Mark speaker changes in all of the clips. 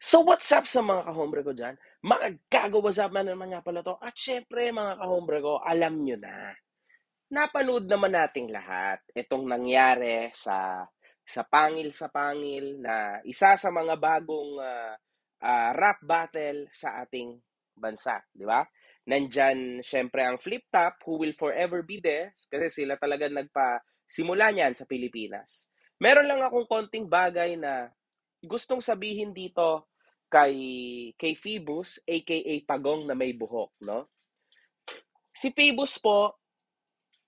Speaker 1: So what's up sa mga kahombre ko dyan? What's up man naman nga pala to. At syempre mga kahombre ko, alam nyo na. Napanood naman nating lahat itong nangyari sa Pangil sa Pangil na isa sa mga bagong rap battle sa ating bansa, di ba? Nandyan syempre ang Flip Top who will forever be there kasi sila talaga nagpa-simula niyan sa Pilipinas. Meron lang akong konting bagay na gustong sabihin dito kay Phoebus aka Pagong na may buhok, no? Si Phoebus po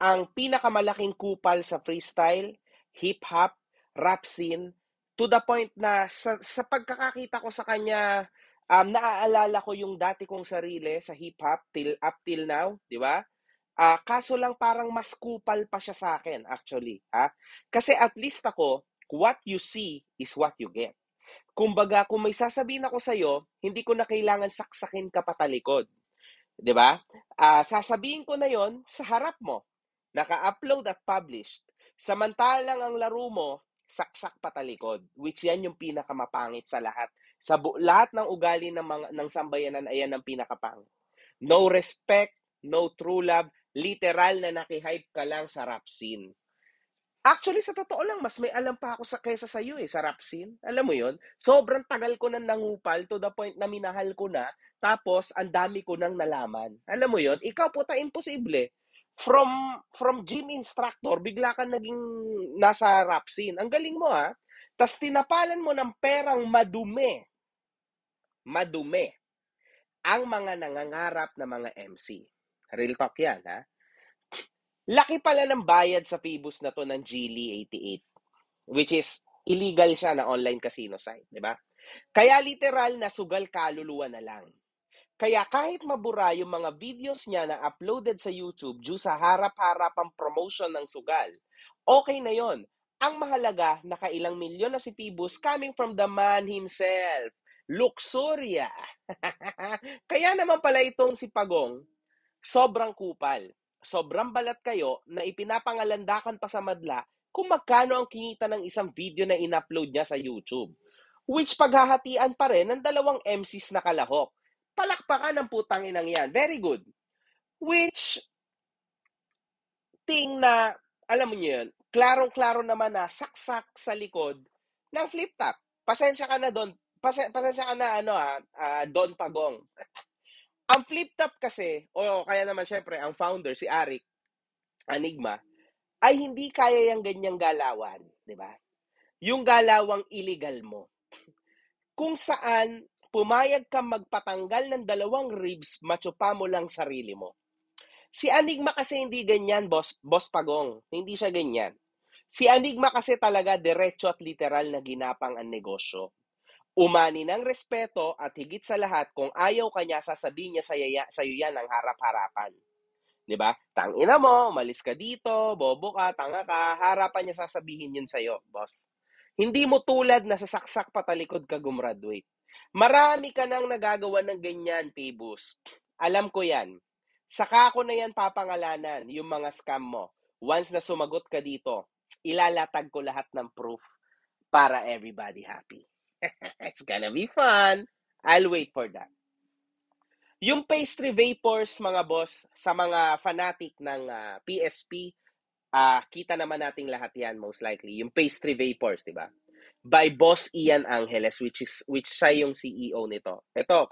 Speaker 1: ang pinakamalaking kupal sa freestyle, hip-hop, rap scene, to the point na sa pagkakakita ko sa kanya, naaalala ko yung dati kong sarili sa hip-hop up till now, di ba? Kaso lang parang mas kupal pa siya sa akin, actually. Ha? Kasi at least ako, what you see is what you get. Kumbaga, kung may sasabihin ako sa'yo, hindi ko na kailangan saksakin ka patalikod. 'Di ba? Sasabihin ko na 'yon sa harap mo. Naka-upload at published. Samantalang ang laro mo, saksak patalikod, which yan yung pinakamapangit sa lahat. Lahat ng ugali ng sambayanan ayan ang pinakapangit. No respect, no true love, literal na nakihype ka lang sa rap scene. Actually, sa totoo lang, mas may alam pa ako kaysa sa iyo sa rap scene. Alam mo yon. Sobrang tagal ko nang nangupal to the point na minahal ko na, tapos ang dami ko nang nalaman. Alam mo yon. Ikaw puta, imposible. From gym instructor, bigla ka naging nasa rap scene. Ang galing mo ha. Tapos tinapalan mo ng perang madumi. Madumi. Ang mga nangangarap na mga MC. Real talk yan ha. Laki pala ng bayad sa Phoebus na to ng Geely 88. Which is illegal siya na online casino site, di ba? Kaya literal na sugal kaluluwa na lang. Kaya kahit mabura yung mga videos niya na uploaded sa YouTube due sa harap-harapang promotion ng sugal, okay na yon. Ang mahalaga, nakailang milyon na si Pibus coming from the man himself. Luxuria. Kaya naman pala itong si Pagong, sobrang kupal. Sobrang balat kayo na ipinapangalandakan pa sa madla kung magkano ang kinita ng isang video na in-upload niya sa YouTube. Which paghahatian pa rin ng dalawang MCs na kalahok. Palakpakan ng putang inang yan. Very good. Which, na, alam mo niyo yun, klarong-klaro naman na saksak sa likod ng flip top. Pasensya ka na doon. Pasensya ka na, Don Pagong. Ang flip top kasi, o kaya naman syempre, ang founder, si Arik Enigma, ay hindi kaya yung ganyang galawan, di ba? Yung galawang illegal mo. Kung saan pumayag ka magpatanggal ng dalawang ribs, matsupa mo lang sarili mo. Si Enigma kasi hindi ganyan, boss Pagong. Hindi siya ganyan. Si Enigma kasi talaga diretso at literal na ginapang ang negosyo. Umani ng respeto at higit sa lahat, kung ayaw kanya, sasabihin niya sa'yo yan ng harap-harapan. 'Di ba? Tangina mo, umalis ka dito, bobo ka, tanga ka, harapan niya sasabihin yun sa'yo, boss. Hindi mo tulad na sasaksak patalikod ka gumraduate. Marami ka nang nagagawa ng ganyan, Pibus. Alam ko yan. Saka ko na yan papangalanan, yung mga scam mo. Once na sumagot ka dito, ilalatag ko lahat ng proof para everybody happy. It's gonna be fun. I'll wait for that. Yung pastry vapors, mga boss, sa mga fanatic ng PSP, kita naman nating lahat yan most likely. Yung pastry vapors, di ba? By Boss Ian Angeles, which siya yung CEO nito. Ito,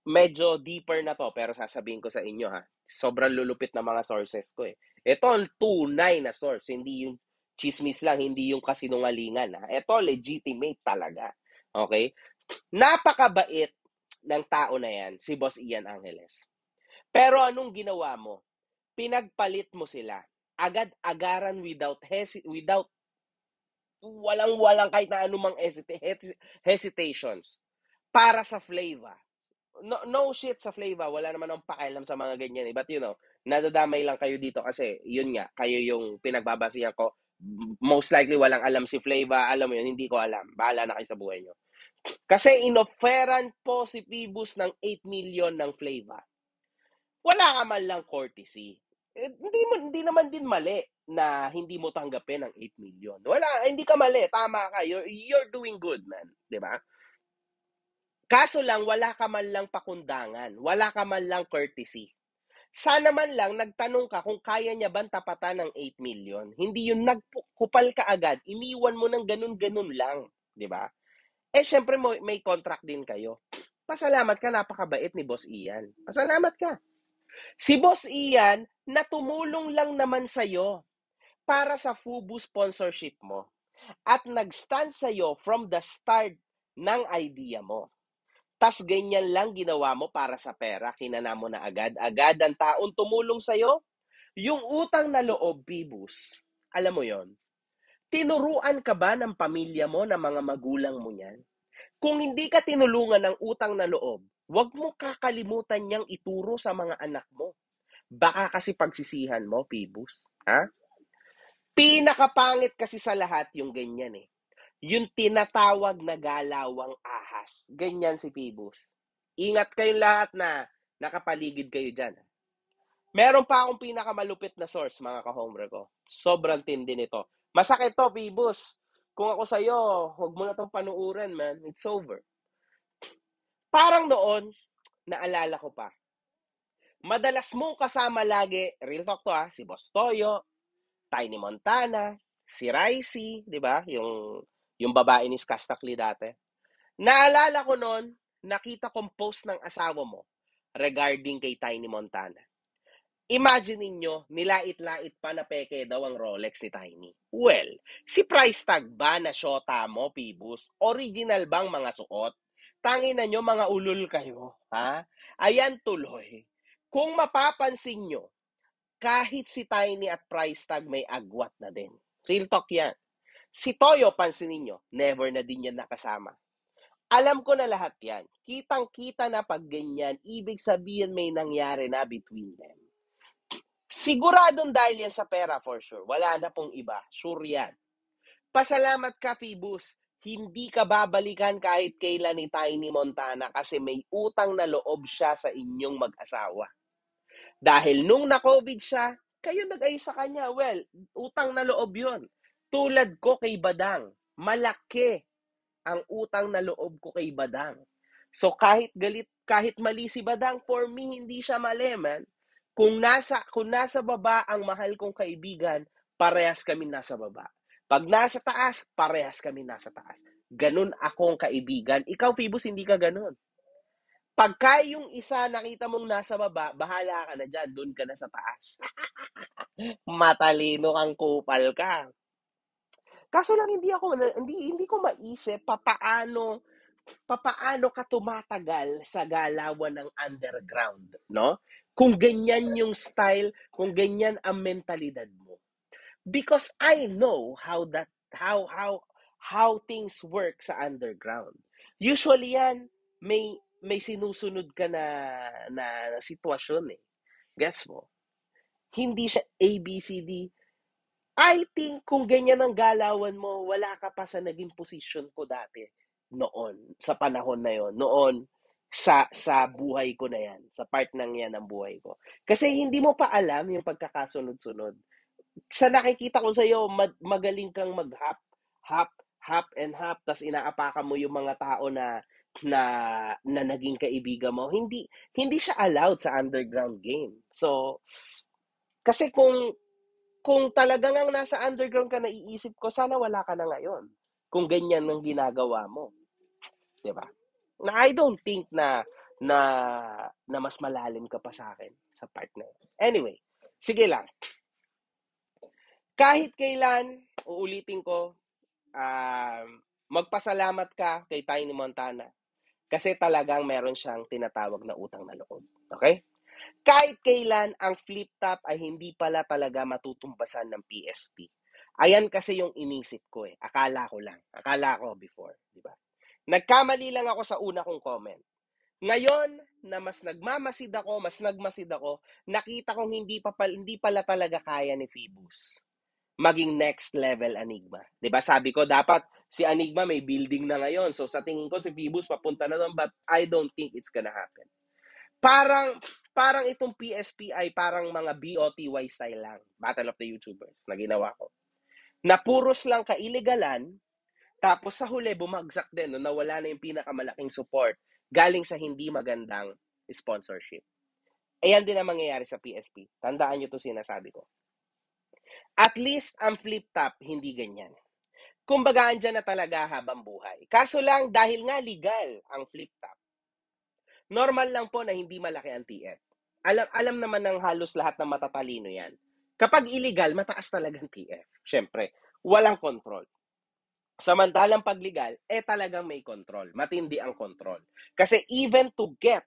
Speaker 1: medyo deeper na to, pero sasabihin ko sa inyo ha. Sobrang lulupit na mga sources ko eh. Ito ang tunay na source, hindi yung chismis lang, hindi yung kasinungalingan ha. Ito legitimate talaga. Okay? Napakabait ng tao na yan, si Boss Ian Angeles. Pero anong ginawa mo? Pinagpalit mo sila. Agad-agaran without walang kahit na anumang hesitations para sa flavor. No shit sa flavor. Wala naman akong pakialam sa mga ganyan. But nadadamay lang kayo dito kasi yun nga, kayo yung pinagbabasihan ko. Most likely walang alam si flavor. Alam mo yun, hindi ko alam. Bahala na kayo sa buhay nyo. Kasi inofferan po si Phoebus ng 8 million ng flavor. Wala ka man lang courtesy. Hindi naman din mali na hindi mo tanggapin ang 8 million. Wala, hindi ka mali. Tama ka. You're doing good, man. 'Di ba? Kaso lang, wala ka man lang pakundangan, wala ka man lang courtesy. Sana man lang nagtanong ka kung kaya niya bang tapatan ng 8 million. Hindi yun nagkupal ka agad, iniwan mo ng ganun-ganun lang, 'di ba? Syempre may contract din kayo. Pasalamat ka, napakabait ni Boss Ian. Pasalamat ka. Si Boss Ian na tumulong lang naman sa'yo para sa FUBU sponsorship mo at nag-stand sa'yo from the start ng idea mo. Tas ganyan lang ginawa mo para sa pera, kinana mo na agad-agad ang taong tumulong sa'yo. Yung utang na loob, Pibus, alam mo yon. Tinuruan ka ba ng pamilya mo, ng mga magulang mo yan? Kung hindi ka tinulungan ng utang na loob, huwag mo kakalimutan niyang ituro sa mga anak mo. Baka kasi pagsisihan mo, Pibus. Ha? Pinakapangit kasi sa lahat yung ganyan eh. Yung tinatawag na galawang ahas. Ganyan si Pibus. Ingat kayong lahat na nakapaligid kayo dyan. Meron pa akong pinakamalupit na source, mga ka-homework ko. Sobrang tindi nito. Masakit to, Pibus. Kung ako sa'yo, huwag mo na itong panuuran, man. It's over. Parang noon, naalala ko pa, madalas mong kasama lagi, real talk to si Boss Toyo, Tiny Montana, si Ricey, di ba? Yung babae ni Skastakli dati. Naalala ko noon, nakita kong post ng asawa mo regarding kay Tiny Montana. Imagine ninyo, nilait-lait pa na peke daw ang Rolex ni Tiny. Well, si price tag ba na syota mo, Pibus? Original bang mga suot? Tangin na nyo, mga ulol kayo. Ha? Ayan tuloy. Kung mapapansin nyo, kahit si Tiny at price tag may agwat na din. Real talk yan. Si Toyo, pansinin nyo, never na din yan nakasama. Alam ko na lahat yan. Kitang-kita na pag ganyan, ibig sabihin may nangyari na between them. Siguradong dahil yan sa pera for sure. Wala na pong iba. Sure yan. Pasalamat ka, Phoebus. Hindi ka babalikan kahit kailan ni Tiny Montana kasi may utang na loob siya sa inyong mag-asawa. Dahil nung na-COVID siya, kayo nag-ayos sa kanya. Well, utang na loob yun. Tulad ko kay Badang. Malaki ang utang na loob ko kay Badang. So kahit mali si Badang, for me hindi siya mali, man. Kung nasa baba ang mahal kong kaibigan, parehas kami nasa baba. Pag nasa taas, parehas kami nasa taas. Ganun akong kaibigan. Ikaw, Phoebus, hindi ka ganun. Pagka yung isa nakita mong nasa baba, bahala ka na dyan, doon ka na sa taas. Matalino kang kupal ka. Kaso lang hindi ko maisip papaano ka tumatagal sa galawan ng underground, no? Kung ganyan yung style, kung ganyan ang mentalidad mo. Because I know how things work sa underground. Usually yan, may sinusunod ka na sitwasyon eh. Gets mo? Hindi siya ABCD. I think kung ganyan ang galawan mo, wala ka pa sa naging position ko dati noon, sa panahon na yon, noon sa buhay ko na yan, sa part ng yan ng buhay ko. Kasi hindi mo pa alam yung pagkakasunod-sunod. Sa nakikita ko sa iyo, magaling kang mag-hop, hop, hop and hop, tas inaapakan mo yung mga tao na na naging kaibigan mo. Hindi siya allowed sa underground game. So, kasi kung talagang ang nasa underground ka, naiisip ko, sana wala ka na ngayon. Kung ganyan ang ginagawa mo. 'Di ba? Na I don't think na na mas malalim ka pa sa akin sa part na yun. Anyway, sige lang. Kahit kailan, uulitin ko, magpasalamat ka kay Tiny Montana kasi talagang meron siyang tinatawag na utang na loob. Okay? Kahit kailan, ang flip top ay hindi pala talaga matutumbasan ng PSP. Ayan kasi yung inisip ko eh. Akala ko lang. Akala ko before. Di ba? Nagkamali lang ako sa una kong comment. Ngayon, na mas nagmasid ako, nakita kong hindi pala talaga kaya ni Phoebus maging next level Enigma. 'Di ba? Sabi ko dapat si Enigma may building na ngayon. So sa tingin ko si Phoebus papunta na doon, but I don't think it's gonna happen. Parang parang itong PSP ay parang mga BOTY style lang, Battle of the YouTubers na ginawa ko. Na puros lang kailigalan, tapos sa huli bumagsak din no, nawala na yung pinakamalaking support galing sa hindi magandang sponsorship. Ayan din ang mangyayari sa PSP. Tandaan nyo 'to sinasabi ko. At least ang flip top, hindi ganyan. Kumbaga, andyan na talaga habang buhay. Kaso lang, dahil nga legal ang flip top, normal lang po na hindi malaki ang TF. Alam naman ng halos lahat ng matatalino yan. Kapag illegal, mataas talaga ang TF. Siyempre, walang control. Samantalang pag legal, talagang may control. Matindi ang control. Kasi even to get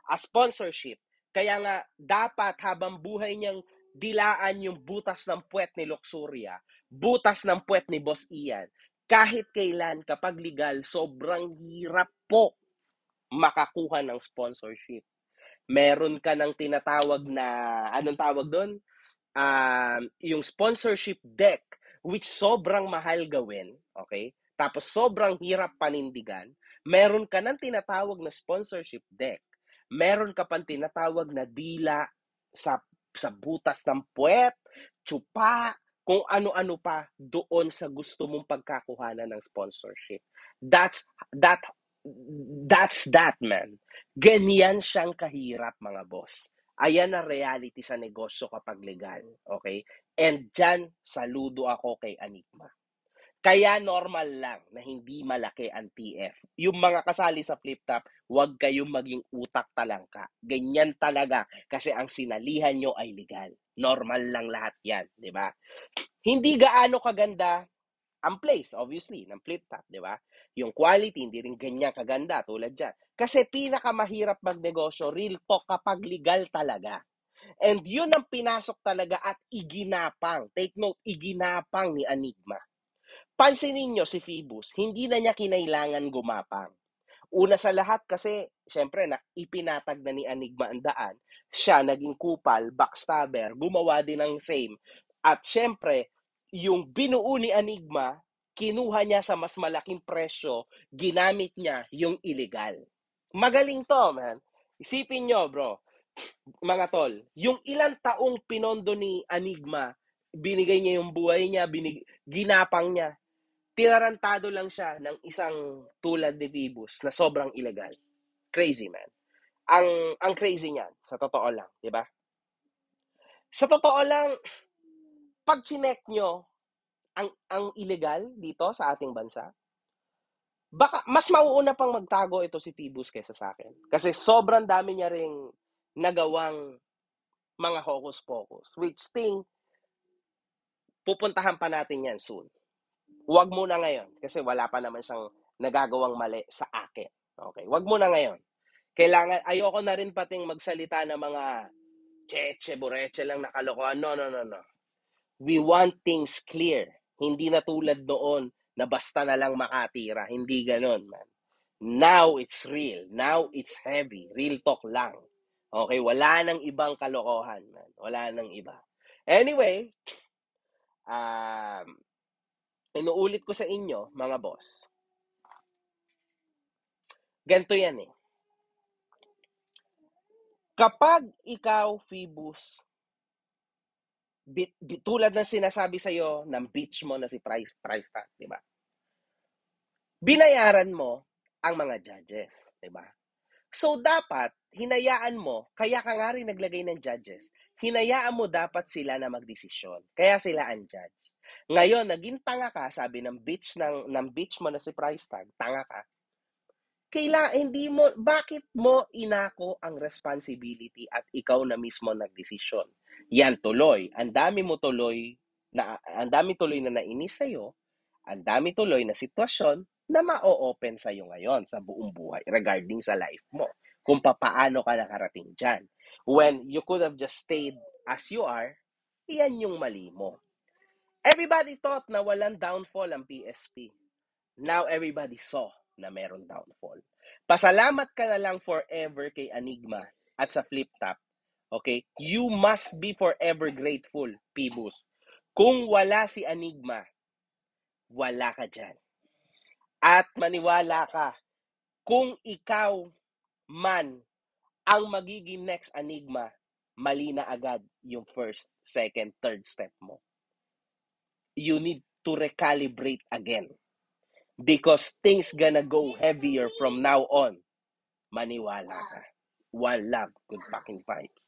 Speaker 1: a sponsorship, kaya nga dapat habang buhay niyang dilaan yung butas ng puwet ni Luxuria, butas ng puwet ni Boss Ian, kahit kailan kapag legal, sobrang hirap po makakuha ng sponsorship. Meron ka ng tinatawag na, anong tawag doon? Yung sponsorship deck, which sobrang mahal gawin, okay? Tapos sobrang hirap panindigan. Meron ka ng tinatawag na sponsorship deck. Meron ka pang tinatawag na dila sa butas ng puwet, tsupa, kung ano-ano pa doon sa gusto mong pagkakuhanan ng sponsorship. That's that that's man. Ganyan siyang kahirap, mga boss. Ayan ang reality sa negosyo kapag legal. Okay? And dyan, saludo ako kay Enigma. Kaya normal lang na hindi malaki ang TF. Yung mga kasali sa flip top, huwag kayong maging utak talangka. Ganyan talaga kasi ang sinalihan nyo ay legal. Normal lang lahat yan, di ba? Hindi gaano kaganda ang place, obviously, ng flip top, di ba? Yung quality, hindi rin ganyan kaganda tulad dyan. Kasi pinakamahirap magnegosyo, real talk, kapag legal talaga. And yun ang pinasok talaga at iginapang. Take note, iginapang ni Enigma. Pansinin nyo si Phoebus, hindi na niya kinailangan gumapang. Una sa lahat kasi, syempre, ipinatag na ni Enigma ang daan. Siya naging kupal, backstabber, gumawa din ng same. At syempre, yung binuo ni Enigma, kinuha niya sa mas malaking presyo, ginamit niya yung illegal. Magaling to, man. Isipin nyo, bro, mga tol, yung ilang taong pinondo ni Enigma, binigay niya yung buhay niya, ginapang niya, tinarantado lang siya ng isang tulad ni Phoebus na sobrang illegal. Crazy, man. Ang crazy niyan, sa totoo lang, di ba? Sa totoo lang, pag chinek nyo ang illegal dito sa ating bansa, baka mas mauuna pang magtago ito si Phoebus kaysa sa akin. Kasi sobrang dami niya ring nagawang mga hocus-pocus, which thing, pupuntahan pa natin yan soon. Huwag muna ngayon kasi wala pa naman siyang nagagawang mali sa akin. Okay, huwag muna ngayon. Kailangan, ayoko na rin pating magsalita ng mga cheche, bureche lang na kalokohan. No, no, no, no. We want things clear. Hindi na tulad noon na basta na lang makatira. Hindi ganon, man. Now it's real. Now it's heavy. Real talk lang. Okay, wala nang ibang kalokohan, man. Wala nang iba. Anyway, inuulit ko sa inyo, mga boss. Ganito yan eh. Kapag ikaw, Phoebus, tulad ng sinasabi sa'yo ng beach mo na si Price Tag, di ba? Binayaran mo ang mga judges, di ba? So, dapat, hinayaan mo, kaya ka nga rin naglagay ng judges, hinayaan mo dapat sila na magdesisyon. Kaya sila ang judge. Ngayon, naging tanga ka, sabi ng beach mo na si Price Tag, tanga ka. Bakit mo inako ang responsibility at ikaw na mismo nagdesisyon? Yan tuloy. Ang dami tuloy na nainis sa'yo, ang dami tuloy na sitwasyon na ma-open sa'yo ngayon sa buong buhay regarding sa life mo. Kung paano ka nakarating dyan. When you could have just stayed as you are, iyan yung mali mo. Everybody thought na walang downfall ang PSP. Now everybody saw na meron downfall. Pasalamat ka na lang forever kay Enigma at sa flip top. Okay? You must be forever grateful, Phoebus. Kung wala si Enigma, wala ka dyan. At maniwala ka, kung ikaw man ang magiging next Enigma, mali na agad yung first, second, third step mo. You need to recalibrate again. Because things gonna go heavier from now on. maniwala ka. One love, good fucking vibes.